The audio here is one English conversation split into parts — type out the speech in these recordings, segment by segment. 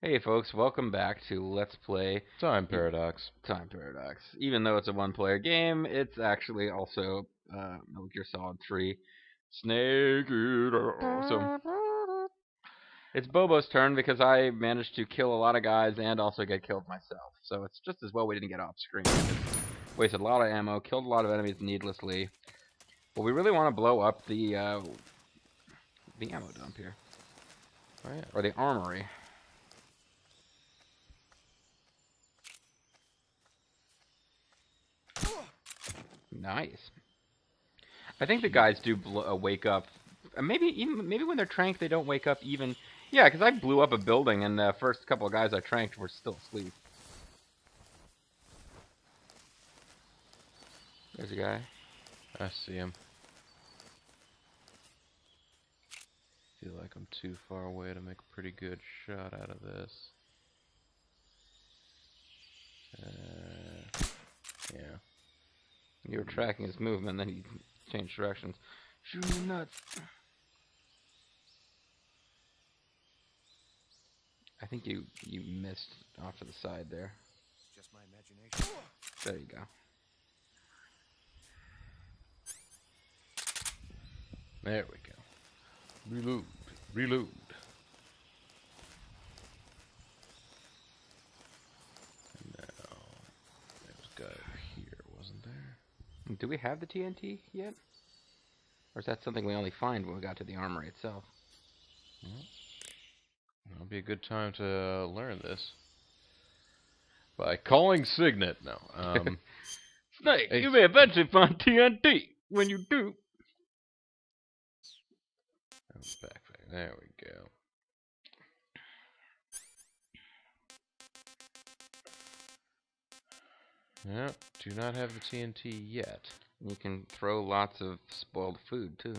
Hey folks, welcome back to Let's Play Time Paradox. Time Paradox. Even though it's a one-player game, it's actually also Metal Gear Solid 3 Snake Eater. So it's Bobo's turn because I managed to kill a lot of guys and also get killed myself. So it's just as well we didn't get off screen. Wasted a lot of ammo, killed a lot of enemies needlessly. But we really want to blow up the ammo dump here. Oh, yeah. Or the armory. Nice. I think the guys do wake up. Maybe when they're tranked, they don't wake up even. Yeah, because I blew up a building, and the first couple of guys I tranked were still asleep. There's a guy. I see him. Feel like I'm too far away to make a pretty good shot out of this. Yeah. You were tracking his movement, then he changed directions. Shoot me nuts. I think you missed off to the side there. Just my imagination. There you go. There we go. Reload. Reload. And now, there's a guy over here, wasn't there? Do we have the TNT yet? Or is that something we only find when we got to the armory itself? Well, that'll be a good time to learn this. By calling Signet. No. Snake, you may eventually find TNT. When you do... Backpack. There we go. Yeah, do not have the TNT yet. You can throw lots of spoiled food, too.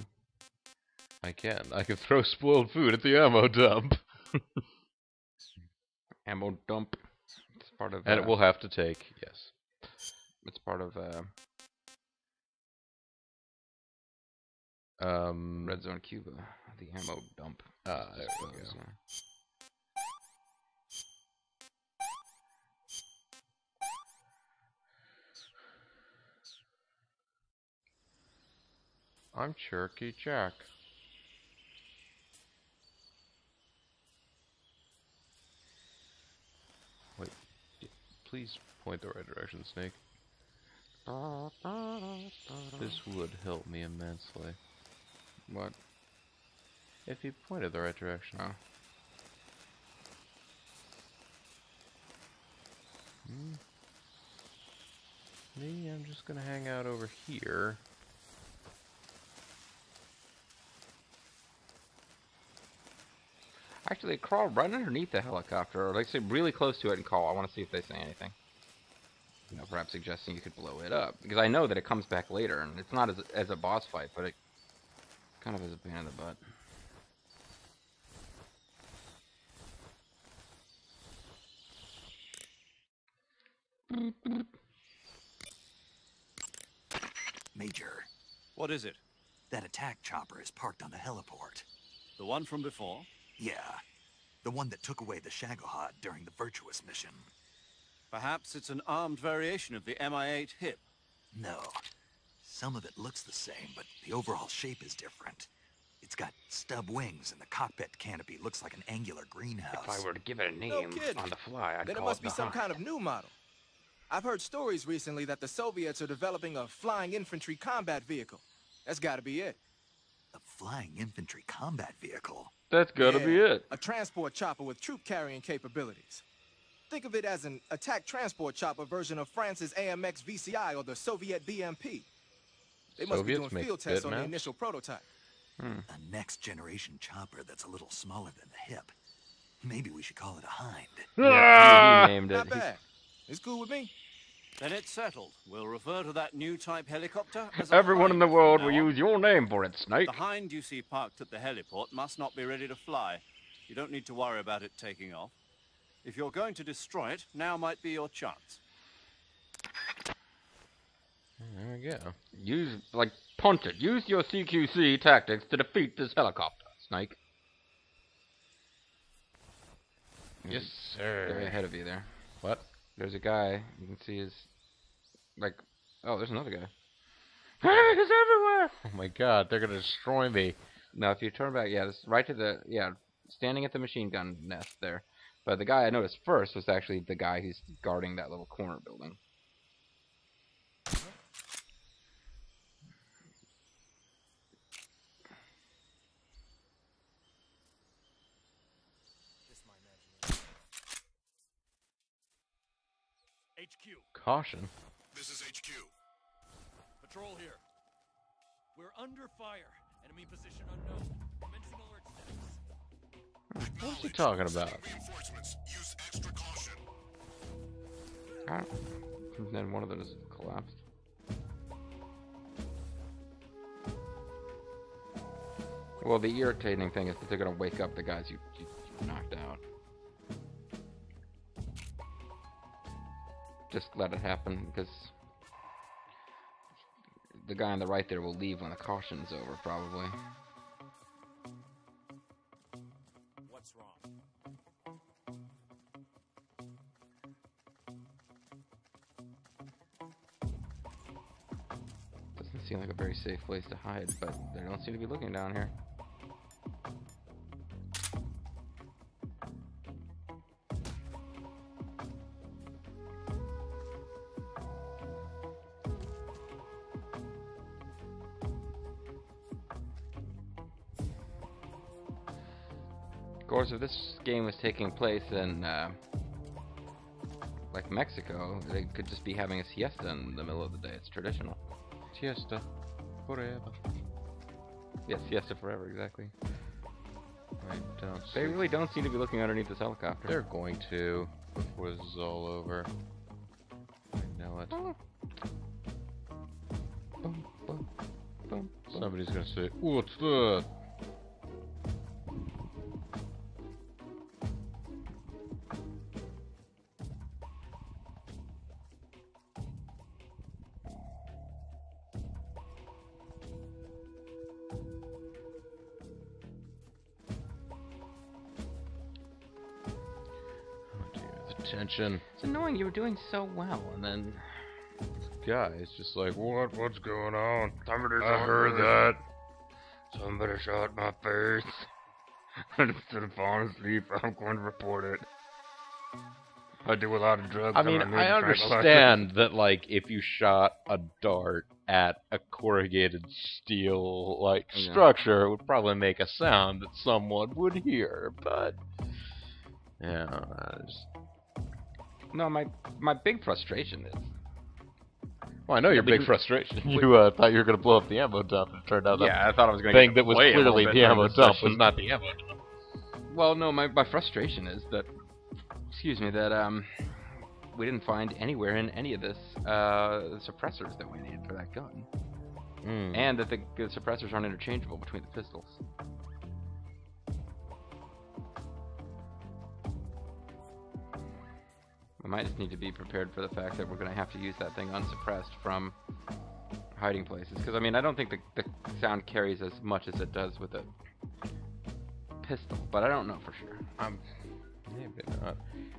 I can. I can throw spoiled food at the ammo dump. Ammo dump. It's part of... And it will have to take, yes. It's part of, Red Zone Cuba. The ammo dump. There we go. I'm Cherokee Jack. Wait, please point the right direction, Snake. This would help me immensely. What? If you pointed the right direction. Oh. Me, I'm just gonna hang out over here. Actually, crawl right underneath the helicopter, or like say really close to it and call. I want to see if they say anything. You know, perhaps suggesting you could blow it up, because I know that it comes back later, and it's not as a boss fight, but it kind of is a pain in the butt. Major, What is it? that attack chopper is parked on the heliport. The one from before? Yeah, the one that took away the Shagohod during the Virtuous mission. Perhaps it's an armed variation of the Mi-8 hip. No, some of it looks the same, but the overall shape is different. It's got stub wings, and the cockpit canopy looks like an angular greenhouse. If I were to give it a No name kidding. on the fly, I'd Then it call must be the some Hive. kind of new model. I've heard stories recently that the Soviets are developing a flying infantry combat vehicle. That's gotta be it. A flying infantry combat vehicle. That's gotta be Yeah, it. A transport chopper with troop-carrying capabilities. Think of it as an attack transport chopper version of France's AMX VCI or the Soviet BMP. They must be Soviets doing make field tests on the bitmaps? initial prototype. A next-generation chopper that's a little smaller than the hip. Maybe we should call it a hind. Yeah, he named it. Not bad. It's cool with me. Then it's settled. We'll refer to that new type helicopter as a Everyone in Hind the world from will now on. use your name for it, Snake. The Hind you see parked at the heliport must not be ready to fly. You don't need to worry about it taking off. If you're going to destroy it, now might be your chance. There we go. Use, like, punch it. Use your CQC tactics to defeat this helicopter, Snake. Yes, Way sir. ahead of you there. What? There's a guy. You can see his, like, oh, there's another guy. He's everywhere! Oh my god, they're gonna destroy me. Now, if you turn back, yeah, it's right to the, yeah, standing at the machine gun nest there. But the guy I noticed first was actually the guy who's guarding that little corner building. HQ. Caution. This is HQ. Patrol here. We're under fire. Enemy position unknown. Commencing alert status. What's he talking about? Reinforcements. Use extra caution. I don't, and then one of them just collapsed. Well, the irritating thing is that they're going to wake up the guys you knocked out. Just let it happen, because the guy on the right there will leave when the caution's over, probably. What's wrong? Doesn't seem like a very safe place to hide, but they don't seem to be looking down here. Of course, if this game was taking place in, like Mexico, they could just be having a siesta in the middle of the day. It's traditional. Siesta. Forever. Yeah, siesta forever, exactly. I don't They see. really don't seem to be looking underneath this helicopter. They're going to before this is all over. I know it. Boom, boom, boom, boom. Somebody's gonna say, "What's that?" Oh dear, the tension. It's annoying. You were doing so well, and then Guy's just like, "What? What's going on?" somebody I heard that. Somebody shot my face. And instead of falling asleep, I'm going to report it. I do a lot of drugs. I mean, I understand that, like, if you shot a dart at a corrugated steel, like, Yeah. structure, it would probably make a sound that someone would hear, but... Yeah, No, my big frustration is well, I know your big because- frustration. You thought you were going to blow up the ammo dump, and it turned out that I thought I was going thing that was clearly the ammo dump was not the ammo dump. Well, no, my frustration is that, excuse me, that we didn't find anywhere in any of this suppressors that we needed for that gun, and that the suppressors aren't interchangeable between the pistols. We might just need to be prepared for the fact that we're going to have to use that thing unsuppressed from hiding places. Because, I mean, I don't think the sound carries as much as it does with a pistol, but I don't know for sure. Maybe not.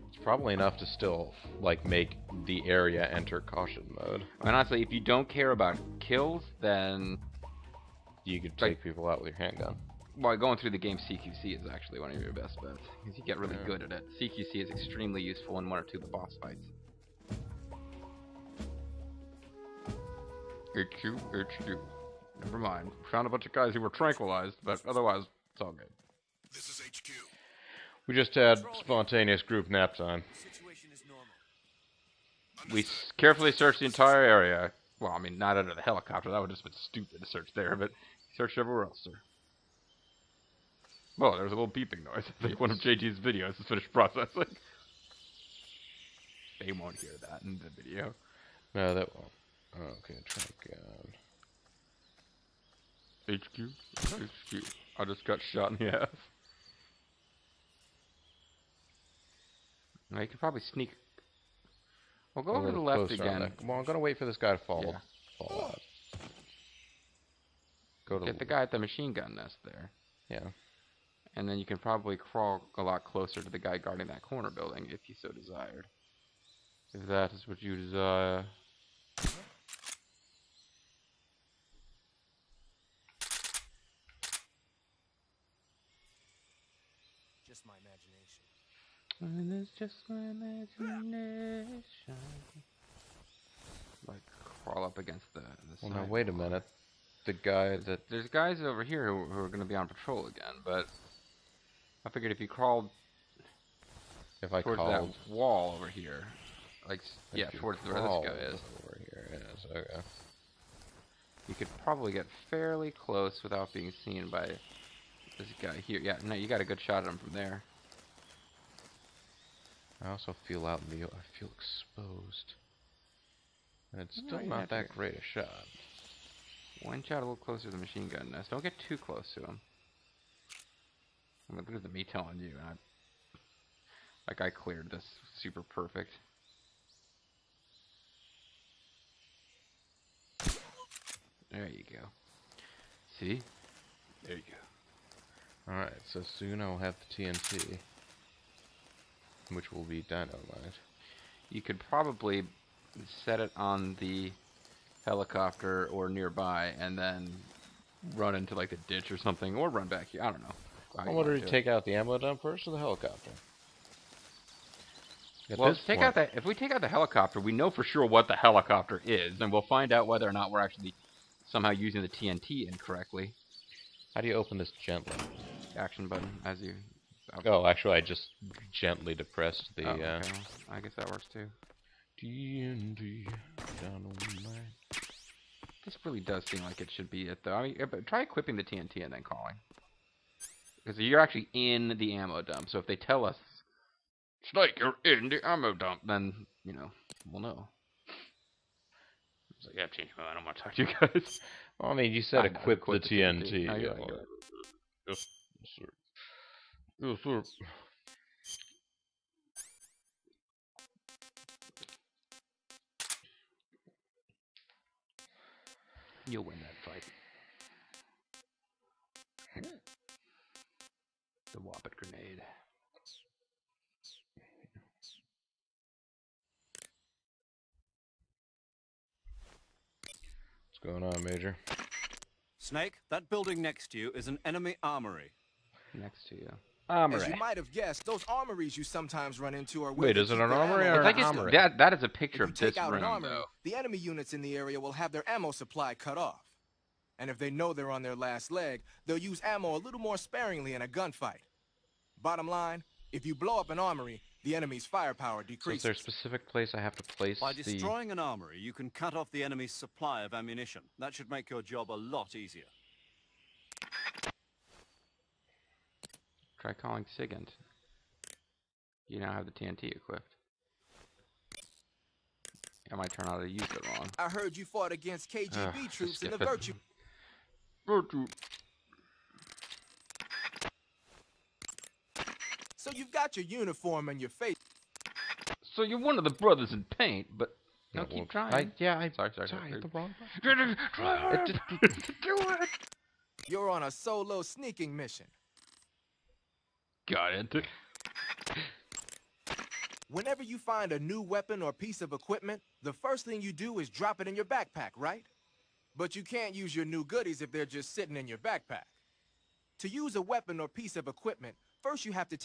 It's probably enough to still, like, make the area enter caution mode. And honestly, if you don't care about kills, then You could take people out with your handgun. well, going through the game CQC is actually one of your best bets, because you get really good at it. CQC is extremely useful in one or two of the boss fights. HQ, HQ. Never mind. Found a bunch of guys who were tranquilized, but otherwise, it's all good. This is HQ. We just had spontaneous group nap time. Situation is normal. We carefully searched the entire area. Well, I mean, not under the helicopter. That would just been stupid to search there, but searched everywhere else, sir. Oh, there was a little beeping noise. I think one of JG's videos is finished processing. They won't hear that in the video. No, that won't. Oh, okay, trunk gun. HQ? HQ. I just got shot in the ass. Now, you could probably sneak. Well, go A over to the little left closer on again. that. Well, I'm gonna wait for this guy to fall Yeah. out. Go to Get the guy at the machine gun nest there. Yeah. And then you can probably crawl a lot closer to the guy guarding that corner building if you so desired. If that is what you desire. Just my imagination. And it's just my imagination. Like, crawl up against the Well, side now wait a wall. minute. The guy that... There's guys over here who are going to be on patrol again, but I figured if you crawled If I towards called... that wall over here, like, yeah, if you towards where this crawled guy is, over here, yes, okay. you could probably get fairly close without being seen by this guy here. Yeah, no, you got a good shot at him from there. I also feel out in the... I feel exposed. And it's No, still you not have to that get- great a shot. One shot a little closer to the machine gun nest. Don't get too close to him. I mean, look at me telling you. Like I cleared this super perfect. There you go. See? There you go. Alright, so soon I'll have the TNT. Which will be dynamite. You could probably set it on the helicopter or nearby and then run into like the ditch or something, or run back here. I don't know. I wonder if you take out the ammo dump first or the helicopter? At Well, this take point- out that. If we take out the helicopter, we know for sure what the helicopter is, and we'll find out whether or not we're actually somehow using the TNT incorrectly. How do you open this gently? Action button as you. Oh, actually, I just gently depressed the Oh, okay. I guess that works too. TNT dynamite. This really does seem like it should be it, though. I mean, but try equipping the TNT and then calling. Because you're actually in the ammo dump, so if they tell us, Snake, you're in the ammo dump, then, you know, we'll know. It's like, yeah, I've changed my mind. I don't want to talk to you guys. Well, I mean, you said I know, equip the equip the TNT. TNT. I get it, I well, get it. Yes, sir. Yes, sir. You'll win that fight. The Whoppet grenade. What's going on, Major? Snake, that building next to you is an enemy armory. Next to you. As you might have guessed, those armories you sometimes run into are where Wait, they is it keep an their armory ammo or It's an like locked up. armory? that is a If picture you of this take out room, an armory, though. the enemy units in the area will have their ammo supply cut off. And if they know they're on their last leg, they'll use ammo a little more sparingly in a gunfight. Bottom line, if you blow up an armory, the enemy's firepower So is decreases. there a specific place I have to place By the... destroying an armory, you can cut off the enemy's supply of ammunition. That should make your job a lot easier. Try calling Sigint. You now have the TNT equipped. I might turn out to use it wrong. I heard you fought against KGB Ugh, troops in the skip it. Virtue. So you've got your uniform and your face. So you're one of the brothers in paint, but no, Yeah, keep well, trying. I Sorry. hit the wrong Try hard. Do it. You're on a solo sneaking mission. Got it. Whenever you find a new weapon or piece of equipment, the first thing you do is drop it in your backpack, right? But you can't use your new goodies if they're just sitting in your backpack. To use a weapon or piece of equipment, first you have to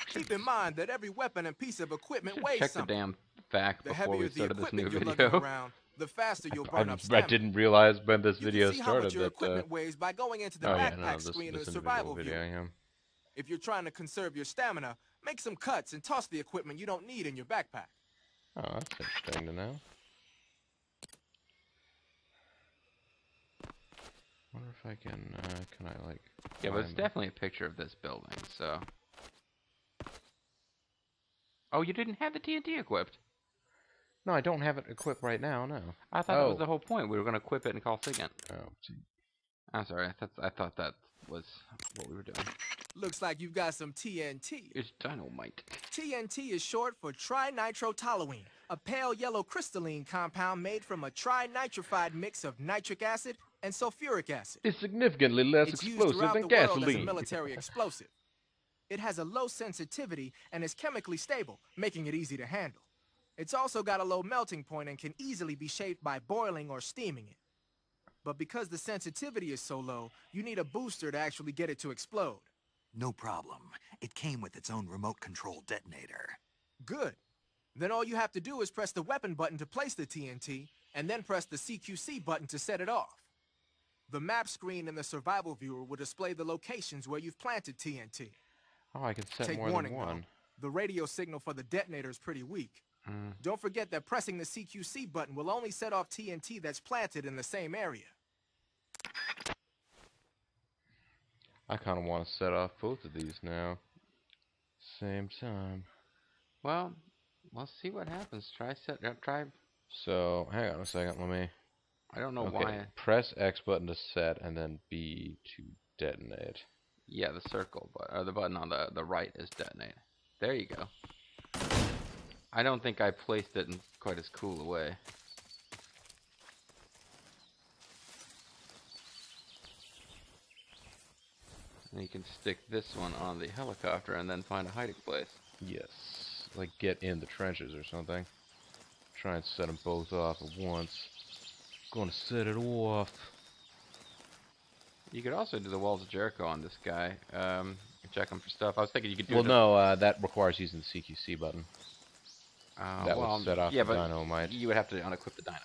keep in mind that every weapon and piece of equipment weighs Check the something. damn fact The before we heavier the started this new equipment you're video. lugging around, the faster you'll burn up I stamina. didn't realize when this You video can see how much started your that... equipment weighs by going into the oh, yeah, backpack no, screen this of the survival video, view. yeah. If you're trying to conserve your stamina, make some cuts and toss the equipment you don't need in your backpack. Oh, that's interesting to know. Wonder if I can I, like... Yeah, but it's climb- definitely a picture of this building, so... Oh, you didn't have the TNT equipped. No, I don't have it equipped right now, no. I thought that was Oh. the whole point. We were going to equip it and call Sigint. Oh, gee. I'm sorry. I thought that was what we were doing. Looks like you've got some TNT. It's dynamite. TNT is short for trinitrotoluene. A pale yellow crystalline compound made from a trinitrified mix of nitric acid and sulfuric acid. It's significantly less It's used explosive throughout than the world as a gasoline. military explosive. It has a low sensitivity and is chemically stable, making it easy to handle. It's also got a low melting point and can easily be shaped by boiling or steaming it. But because the sensitivity is so low, you need a booster to actually get it to explode. No problem. It came with its own remote control detonator. Good. Then all you have to do is press the weapon button to place the TNT, and then press the CQC button to set it off. The map screen in the survival viewer will display the locations where you've planted TNT. Oh, I can set Take more warning, than one. though. The radio signal for the detonator is pretty weak. Don't forget that pressing the CQC button will only set off TNT that's planted in the same area. I kind of want to set off both of these now. Same time. Well, let's see what happens. Try. So, hang on a second. Let me... I don't know Okay, why. press X button to set, and then B to detonate. Yeah, the circle, or the button on the right is detonate. There you go. I don't think I placed it in quite as cool a way. And you can stick this one on the helicopter and then find a hiding place. Yes. Like get in the trenches or something. Try and set them both off at once. Gonna set it off. You could also do the walls of Jericho on this guy. Check him for stuff. I was thinking you could do. Well, no, that requires using the CQC button. That well, would set off yeah, the but dynamite. you would have to unequip the dynamite.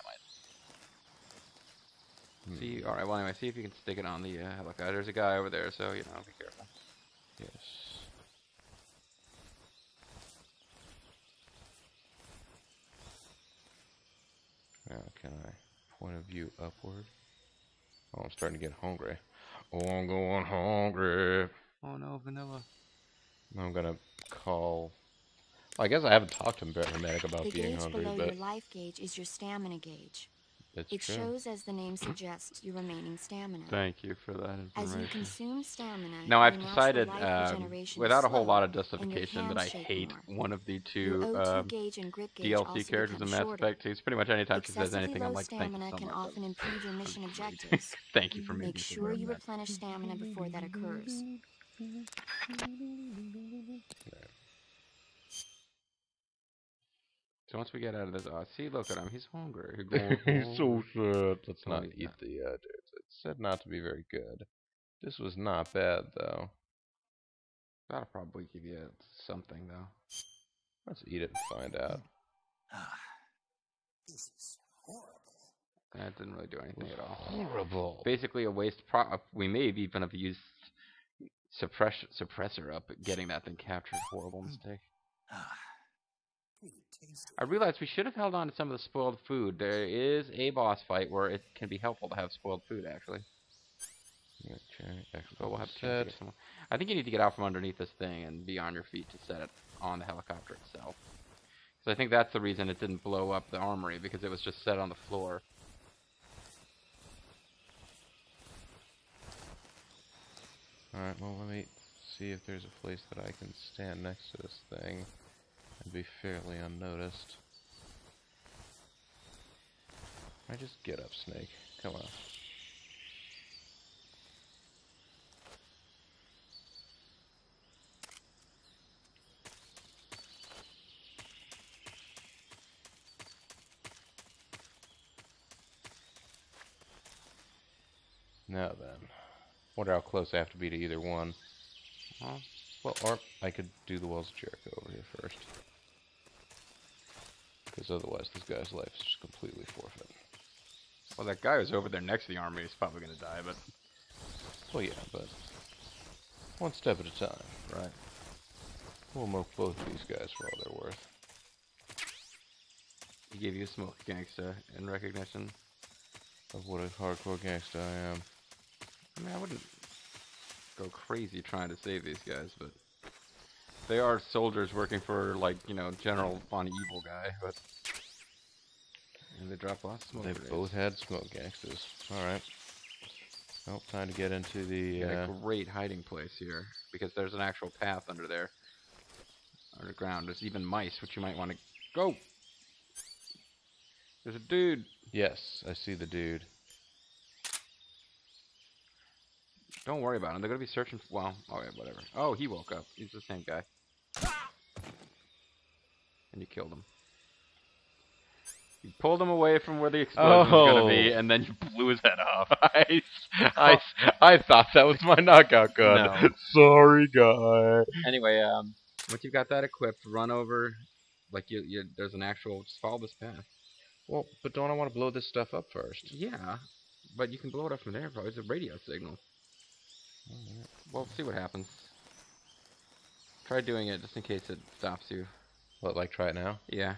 See, all right. Well, anyway, see if you can stick it on the helicopter. There's a guy over there, so you know, be careful. Yes. Now, can I point of view upward? Oh, I'm starting to get hungry. Oh, I'm going hungry. Oh no, vanilla. I'm gonna call. Well, I guess I haven't talked to paramedic about The being gauge hungry, below but your life gauge is your stamina gauge. it's It true. shows, as the name suggests, your remaining stamina. Thank you for that As you information. consume stamina, Now I've you watch the decided, life regeneration without a whole slow, lot of and your justification, that hands I shake hate more. one of the Your two O2 gauge and grip gauge also DLC characters in become Mass shorter. Effect 2. It's pretty much anytime she says Excessively anything, low I'm like, thank you stamina so can much. often impede your mission objectives. Thank you for making Make me sure learn you that. replenish stamina before that occurs. So once we get out of this, see, look at him. He's hungry. He's so sad. Let's No, not he's eat not. the dudes. It said not to be very good. This was not bad, though. That'll probably give you something, though. Let's eat it and find out. This is horrible. That didn't really do anything at all. Horrible. Basically a waste. We may have even have used suppressor up at getting that thing captured. Horrible mistake. Pretty tasty. I realized we should have held on to some of the spoiled food. There is a boss fight where it can be helpful to have spoiled food, actually. Okay, So we'll have to get some. I think you need to get out from underneath this thing and be on your feet to set it on the helicopter itself. So I think that's the reason it didn't blow up the armory, because it was just set on the floor. Alright, well, let me see if there's a place that I can stand next to this thing and be fairly unnoticed. I just get up, Snake. Come on. Now then. Wonder how close I have to be to either one. Well, or I could do the Walls of Jericho over here first. Because otherwise this guy's life is just completely forfeit. Well, that guy who's over there next to the armory is probably going to die, but... Well, yeah, but one step at a time. Right. We'll milk both of these guys for all they're worth. He gave you a smoke gangsta in recognition. Of what a hardcore gangsta I am. I mean, I wouldn't go crazy trying to save these guys, but... They are soldiers working for, like, you know, General Von Evil guy, but... And they drop lots of smoke They grenades. both had smoke gangsters. Alright. Well, time to get into the... Got a great hiding place here, because there's an actual path under there. Underground. There's even mice, which you might want to... Go! There's a dude. Yes, I see the dude. Don't worry about him. They're gonna be searching for. Well, okay, whatever. Oh, he woke up. He's the same guy. And you killed him. You pulled him away from where the explosion was gonna be, and then you blew his head off. I thought that was my knockout gun. No. Sorry, guy. Anyway, once you've got that equipped, run over. Like there's an actual. Just follow this path. Well, but don't I want to blow this stuff up first? Yeah, but you can blow it up from there. Probably it's a radio signal. Well, see what happens. Try doing it just in case it stops you. What, like try it now? Yeah.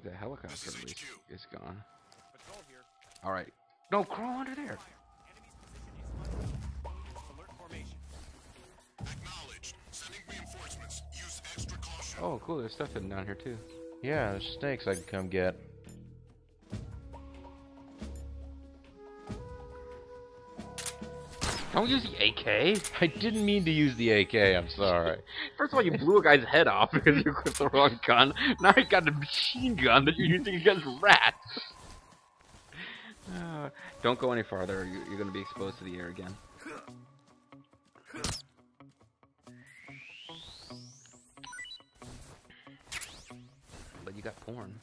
The helicopter at least is gone. Alright. No, crawl under there. Oh, cool. There's stuff hidden down here, too. Yeah, there's snakes I can come get. Don't use the AK. I didn't mean to use the AK, I'm sorry. First of all, you blew a guy's head off because you equipped the wrong gun. Now you got a machine gun that you're using against rats. Don't go any farther, or you're going to be exposed to the air again. But you got porn.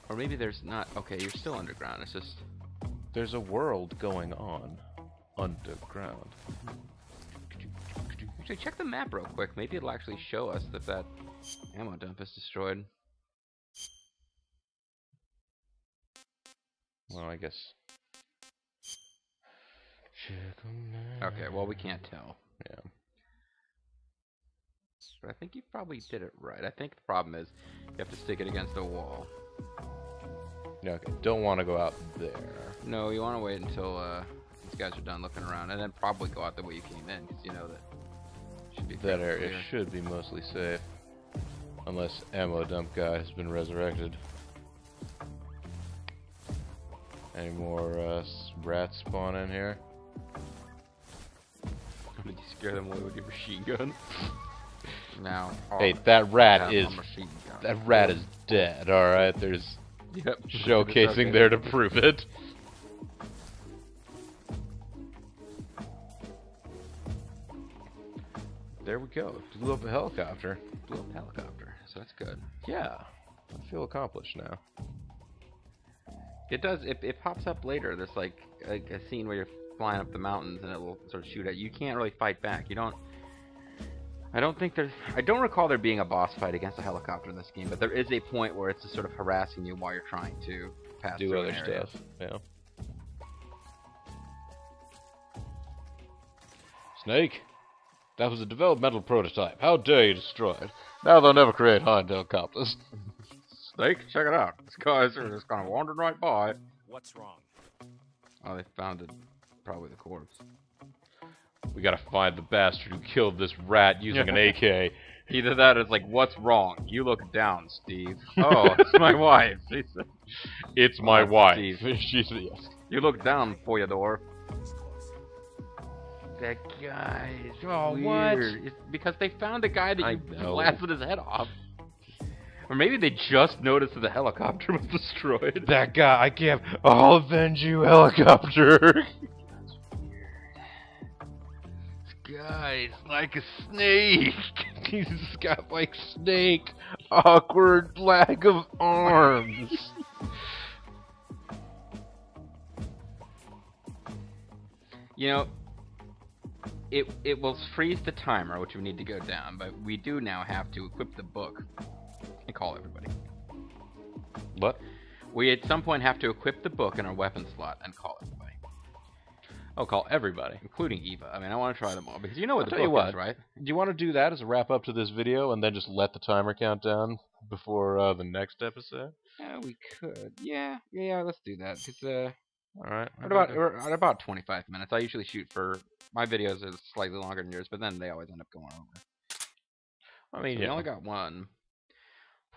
Or maybe there's not. Okay, you're still underground. It's just... There's a world going on underground. Actually, check the map real quick. Maybe it'll actually show us that ammo dump is destroyed. Well, I guess. Okay, well, we can't tell. Yeah. But I think you probably did it right. I think the problem is you have to stick it against a wall. Yeah, okay. Don't want to go out there. No, you want to wait until these guys are done looking around, and then probably go out the way you came in, because you know that should be That fairly area clear. should be mostly safe. Unless ammo dump guy has been resurrected. Any more rats spawn in here? Did you scare them away with your machine gun? Now, Hey, that rat have is a machine gun. that rat is dead. All right, there's Yep. showcasing there to prove it. There we go. Blew up a helicopter. Blew up a helicopter, so that's good. Yeah, I feel accomplished now. It does. It pops up later. There's like a scene where you're flying up the mountains and it will sort of shoot at you. You can't really fight back. You don't. I don't think there's. I don't recall there being a boss fight against a helicopter in this game, but there is a point where it's just sort of harassing you while you're trying to pass Do through other an area. stuff. Yeah. Snake, that was a developmental prototype. How dare you destroy it? Now they'll never create high-end helicopters. Snake, check it out. These guys are just kind of wandering right by. What's wrong? Oh, they found it. Probably the corpse. We gotta find the bastard who killed this rat using an AK. Either that or it's like, what's wrong? You look down, Steve. Oh, it's my wife. It's my Oh, wife. Steve. She's yes. You look down, Foyador. That guy is what? weird. It's because they found the guy that I you know. blasted his head off. Or maybe they just noticed that the helicopter was destroyed. That guy, I can't. I'll avenge you, helicopter. This guy's like a snake. He's got like snake, awkward lag of arms. You know, it will freeze the timer, which we need to go down, but we do now have to equip the book and call everybody. What? We at some point have to equip the book in our weapon slot and call everybody. Oh, call everybody. Including Eva. I mean, I want to try them all, because you know what I'll the tell you book what. is, right? Do you want to do that as a wrap up to this video and then just let the timer count down before the next episode? Yeah, we could. Yeah, let's do that. Cause Alright. we're at about 25 minutes. I usually shoot for my videos are slightly longer than yours, but then they always end up going over. I mean, So yeah. we only got one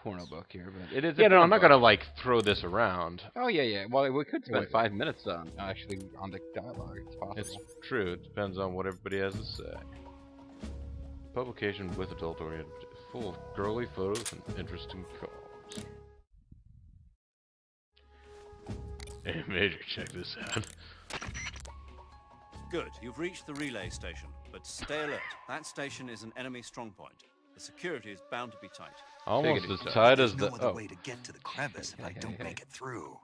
porno book here, but it is. Yeah, no, I'm not gonna like throw this around. Oh yeah. Well, we could spend Wait. 5 minutes on actually on the dialogue. It's possible. It's true. It depends on what everybody has to say. Publication with adult-oriented full of girly photos and interesting cars. Hey, Major, check this out. Good, you've reached the relay station, but stay alert. That station is an enemy strongpoint. The security is bound to be tight. Almost Tickety as tock. tight There's as no the. other Oh. way to get to the crevice if I don't make it through.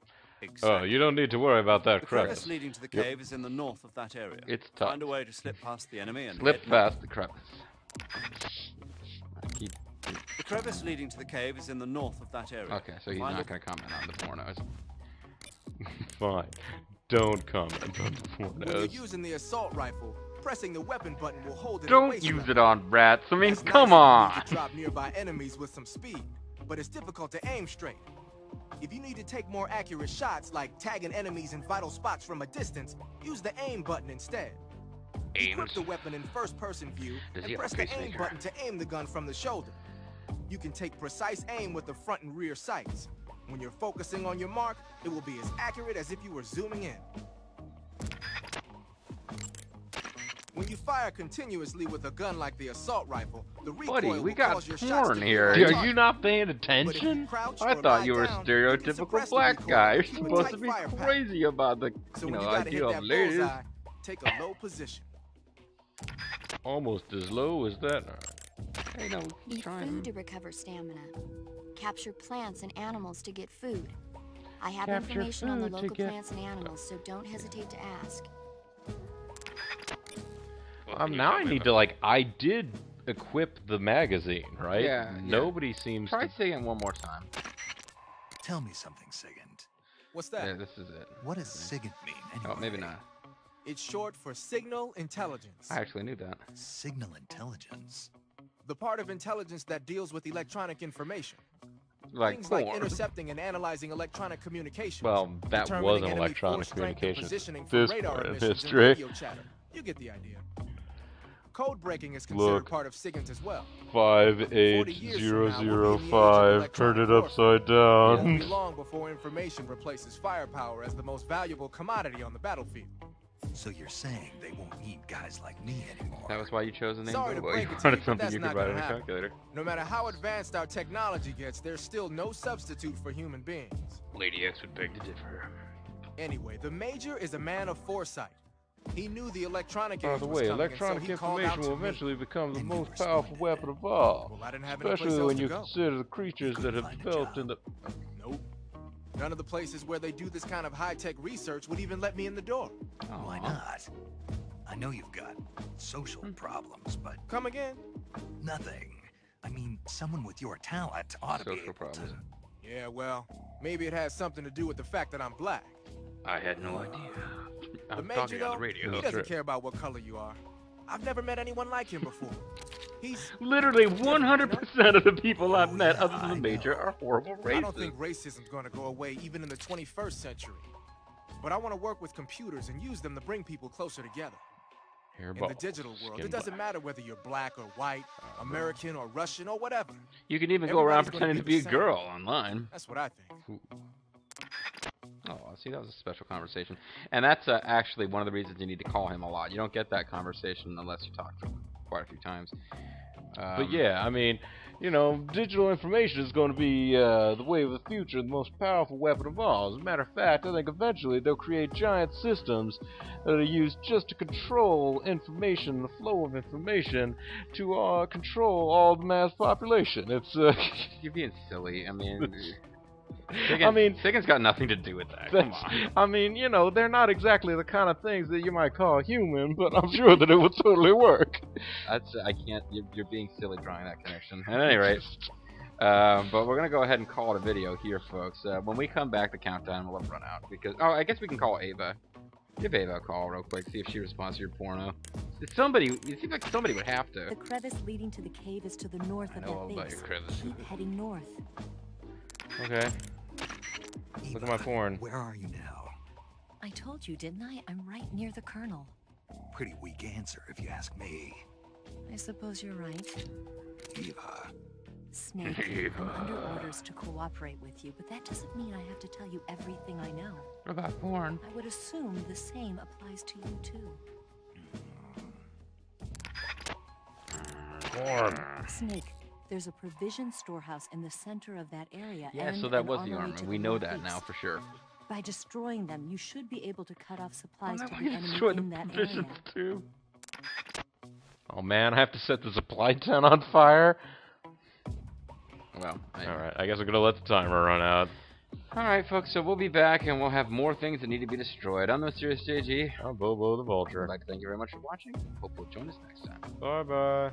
Oh, you don't need to worry about that The crap. crevice leading to the cave is in the north of that area. It's tough. Find a way to slip past the enemy and Slip head north. past the crevice. Keep. The crevice leading to the cave is in the north of that area. Okay, so he's Find not a- going to comment on the pornos. Fine. Don't comment on the When you're pornos. using the assault rifle, pressing the weapon button will hold it. at Don't waist use level. it on rats. I mean, That's nice come if you on. need to drop nearby enemies with some speed, but it's difficult to aim straight. If you need to take more accurate shots, like tagging enemies in vital spots from a distance, use the aim button instead. Equip Aims. the weapon in first-person view Does and he have a press the aim pacemaker? button to aim the gun from the shoulder. You can take precise aim with the front and rear sights. When you're focusing on your mark, it will be as accurate as if you were zooming in. When you fire continuously with a gun like the assault rifle, the recoil Buddy, we will got cause your shots to porn be here. on Dude, target. are you not paying But if attention? you crouch I or thought lie you were down, you can stereotypical suppress the black recoil guy. and You're keep a supposed tight to be fire pattern. crazy about the, So you when know, you gotta idea hit of that ladies. bullseye, take a low position. Almost as low as that. Hey, no, he's Eat trying. food to recover stamina. Capture plants and animals to get food. I have Capture information on the food to local get- plants and animals, so don't hesitate to ask. Now I need to, like, I did equip the magazine, right? Yeah, yeah. Nobody seems Try to... saying it one more time. Tell me something, Sigint. What's that? Yeah, this is it. What does Sigint mean anyway? Oh, maybe not. It's short for signal intelligence. I actually knew that. Signal intelligence. The part of intelligence that deals with electronic information. Like Things porn. like intercepting and analyzing electronic communications. Well, that determining wasn't enemy electronic force strength and communications. positioning for This radar part in emissions and history. radio chatter. You get the idea. Code breaking is considered Look. part of SIGINT as well. 58005. Turn it upside It won't be down. long before information replaces firepower as the most valuable commodity on the battlefield. So you're saying they won't need guys like me anymore? That was why you chose the name Sorry to Bobo. break You it to wanted you, but something that's you could not write gonna on a happen. calculator. No matter how advanced our technology gets, there's still no substitute for human beings. Lady X would beg to differ. Anyway, the Major is a man of foresight. He knew the electronic By age the was way, coming, electronic and so he called out information to will me. eventually become the And you most responded powerful to weapon him. of all. Well, I didn't have any place Especially else when to you go. consider the creatures that couldn't have find a developed job. in the... Nope. None of the places where they do this kind of high-tech research would even let me in the door. Why not? I know you've got social problems, but Come again? nothing. I mean, someone with your talent ought to be Social able problems. to... Yeah, well, maybe it has something to do with the fact that I'm black. I had no idea. The I'm Major, talking on though, the radio. he That's doesn't right. care about what color you are. I've never met anyone like him before. He's... Literally 100% of the people I've met, yeah, other than I the Major, know. are horrible racists. I don't think racism's going to go away even in the 21st century. But I want to work with computers and use them to bring people closer together. In the digital world, it doesn't matter whether you're black or white, American or Russian or whatever. You can even go around Everybody's gonna pretending to be be the a same. girl online. That's what I think. Oh, see, that was a special conversation. And that's actually one of the reasons you need to call him a lot. You don't get that conversation unless you talk to him quite a few times. But yeah, I mean, you know, digital information is going to be the way of the future, the most powerful weapon of all. As a matter of fact, I think eventually they'll create giant systems that are used just to control information, the flow of information, to control all the mass population. It's You're being silly. I mean... I mean, Siggin's got nothing to do with that. Come on. I mean, you know, they're not exactly the kind of things that you might call human, but I'm sure that it would totally work. That's I can't. You're being silly drawing that connection. At any rate, but we're gonna go ahead and call it a video here, folks. When we come back, the countdown will have run out because I guess we can call Ava. Give Ava a call real quick. See if she responds to your porno. It's somebody. It seems like somebody would have to. The crevice leading to the cave is to the north I of know all that about base. your crevice. Keep heading north. Okay. Look at my porn. Where are you now? I told you, didn't I? I'm right near the colonel. Pretty weak answer, if you ask me. I suppose you're right. Eva. Snake, I'm under orders to cooperate with you, but that doesn't mean I have to tell you everything I know. What about porn? I would assume the same applies to you, too. Porn. Snake, There's a provision storehouse in the center of that area. Yeah, and so that an was the armory armor. to We the know that northeast. now for sure. By destroying them, you should be able to cut off supplies Oh, to no, the we enemy destroyed in the that provisions area. too. Oh man, I have to set the supply tent on fire? Well, Alright, I guess I'm gonna let the timer run out. Alright, folks, so we'll be back and we'll have more things that need to be destroyed. I'm the Mysterious JG. I'm Bobo the Vulture. I'd like to thank you very much for watching. Hope you'll join us next time. Bye bye.